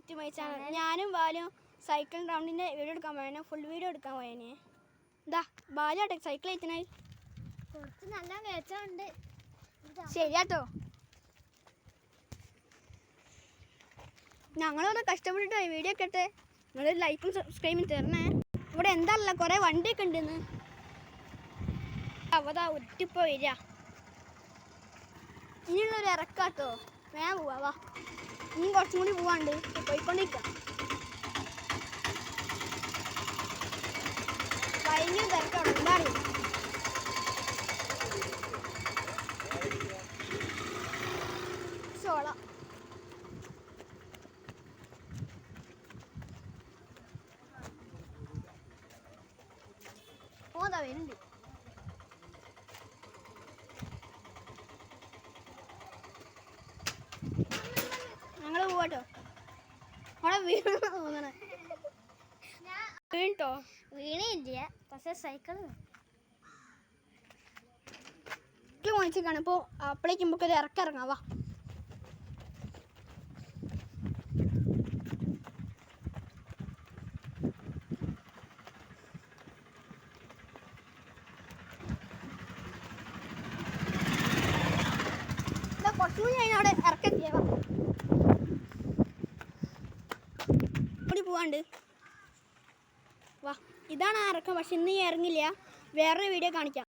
Back to my channel. ഞാനും ബാലും cycle റൗണ്ടിൻ്റെ video എടുക്കാൻ പോയേനെ, ഫുൾ വീഡിയോ എടുക്കാൻ പോയേനെ. എന്താ ബാലാട്ടെ സൈക്കിൾ എത്തിനായി കുറച്ച് നല്ല വേച്ചുണ്ട്. ശരിയാട്ടോ, ഞങ്ങളൊന്ന് കഷ്ടപ്പെട്ടിട്ടോ വീഡിയോ ഒക്കെ ഇട്ടെ. നിങ്ങൾ ലൈക്കും സബ്സ്ക്രൈബും തരണേ. ഇവിടെ എന്താണല്ല കുറേ വണ്ടിയൊക്കെ ഉണ്ടെന്ന്. അവതാ ഒറ്റിപ്പോ വരിക. ഇനിയുള്ളൊരു ഇറക്കാട്ടോ, വേഗം പോവാ. വാ, ഇനി കുറച്ചും കൂടി പോവാണ്ട്, പോയിക്കൊണ്ടിരിക്കാം. ഭയങ്കര തിരക്കാണ്, എന്താ അറിയില്ല. സോള പോതാ വരുന്നുണ്ട്. ഞങ്ങൾ പോവാട്ടോ. അവിടെ വീണോ തോന്നണേ. വീണിട്ടോ? വീണില്ല, പക്ഷെ സൈക്കിൾ വാങ്ങിച്ചേക്കാണ്. ഇപ്പോൾ അപ്പോഴേക്കും നമുക്ക് ഒരു ഇറക്കിറങ്ങാം. വാ, കുറച്ചുകൂടി ഞാൻ അവിടെ ഇറക്കെത്തിയ കൂടി പോവാണ്ട്. വാ, ഇതാണ് ആ ഇറക്കം. പക്ഷെ ഇന്ന് ഇറങ്ങില്ല, വേറൊരു വീഡിയോ കാണിക്കാം.